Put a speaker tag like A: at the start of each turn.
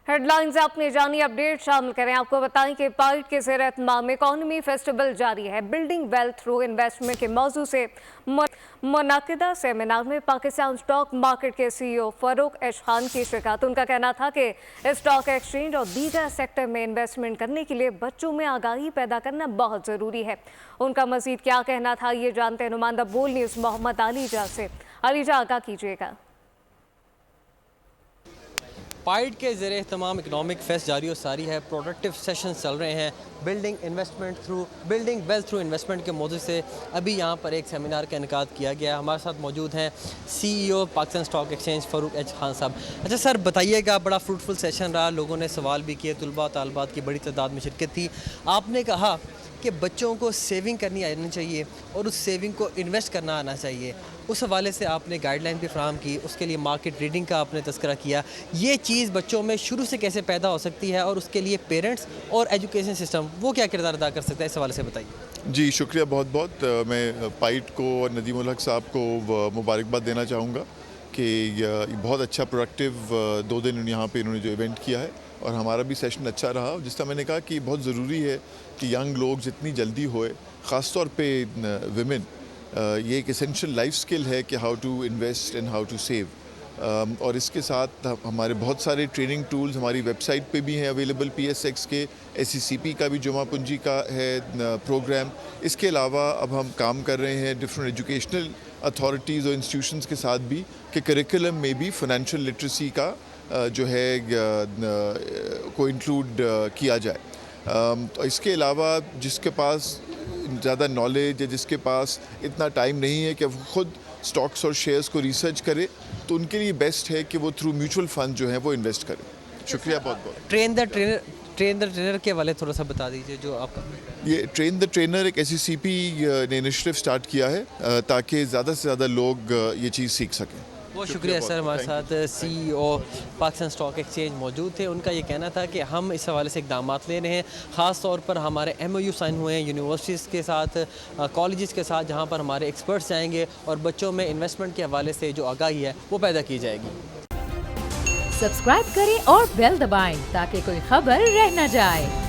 A: Headlines आपने जानी, update शामिल करें। आपको बताएं कि पाइट के ज़ेर एहतमाम इकॉनमी फेस्टिवल जारी है। बिल्डिंग वेल्थ थ्रू इन्वेस्टमेंट के मौजू से मुनाकिदा सेमिनार में पाकिस्तान स्टॉक मार्केट के CEO फरूक एच खान की शिरकत। उनका कहना था कि स्टॉक एक्सचेंज और दीगर सेक्टर में इन्वेस्टमेंट करने के लिए बच्चों में आगाही पैदा करना बहुत ज़रूरी है। उनका मजीद क्या कहना था, ये जानते हैं नुमाइंदा बोल न्यूज़ मोहम्मद अलीजा से। अलीजा, आगाह कीजिएगा।
B: पाइट के ज़ेर एहतमाम इकनॉमिक फेस्ट जारी और सारी है। प्रोडक्टिव सेशन चल रहे हैं। बिल्डिंग वेल्थ थ्रू इन्वेस्टमेंट के मौजू से अभी यहाँ पर एक सेमिनार का इनकाद किया गया। हमारे साथ मौजूद हैं CEO Pakistan stock exchange Farooq H Khan साहब। अच्छा सर, बताइएगा, बड़ा फ्रूटफुल सेशन रहा, लोगों ने सवाल भी किए, तुलबा तालबात की बड़ी तादाद में शिरकत थी। आपने कहा कि बच्चों को सेविंग करनी आनी चाहिए और उस सेविंग को इन्वेस्ट करना आना चाहिए। उस हवाले से आपने गाइडलाइन भी फराहम की, उसके लिए मार्केट रीडिंग का आपने तज़किरा किया। ये चीज़ बच्चों में शुरू से कैसे पैदा हो सकती है और उसके लिए पेरेंट्स और एजुकेशन सिस्टम वो क्या किरदार अदा कर सकता है, इस हवाले से बताइए।
C: जी शुक्रिया बहुत बहुत। मैं पाइट को और नदीम उल हक साहब को मुबारकबाद देना चाहूँगा कि ये बहुत अच्छा प्रोडक्टिव 2 दिन यहाँ पे इन्होंने जो इवेंट किया है और हमारा भी सेशन अच्छा रहा। जिस तरह मैंने कहा कि बहुत ज़रूरी है कि यंग लोग जितनी जल्दी होए, ख़ास तौर पे विमेन, ये एक एसेंशियल लाइफ स्किल है कि how to invest and how to save. और इसके साथ हमारे बहुत सारे ट्रेनिंग टूल्स हमारी वेबसाइट पे भी हैं अवेलेबल, PSX के, SECP का भी जुमा पूंजी का है प्रोग्राम। इसके अलावा अब हम काम कर रहे हैं डिफरेंट एजुकेशनल अथॉरिटीज़ और इंस्टीट्यूशंस के साथ भी कि करिकुलम में भी फाइनेंशियल लिटरेसी का जो है को इंक्लूड किया जाए। तो इसके अलावा जिसके पास ज़्यादा नॉलेज है, जिसके पास इतना टाइम नहीं है कि वो ख़ुद स्टॉक्स और शेयर्स को रिसर्च करे, तो उनके लिए बेस्ट है कि वो थ्रू म्यूचुअल फंड जो है वो इन्वेस्ट करें। शुक्रिया बहुत बहुत।
B: ट्रेन द ट्रेनर के वाले थोड़ा सा बता दीजिए जो आपका।
C: ये ट्रेन द ट्रेनर एक SECP ने इनिशिएटिव स्टार्ट किया है ताकि ज़्यादा से ज़्यादा लोग ये चीज़ सीख सकें।
B: बहुत शुक्रिया सर। हमारे साथ CEO पाकिस्तान स्टॉक एक्सचेंज मौजूद थे। उनका ये कहना था कि हम इस हवाले से इकदाम ले रहे हैं। ख़ास तौर पर हमारे MOU साइन हुए हैं यूनिवर्सिटीज़ के साथ, कॉलेजेस के साथ, जहाँ पर हमारे एक्सपर्ट्स जाएंगे और बच्चों में इन्वेस्टमेंट के हवाले से जो आगाही है वो पैदा की जाएगी।
D: सब्सक्राइब करें और बेल दबाएं ताकि कोई खबर रह न जाए।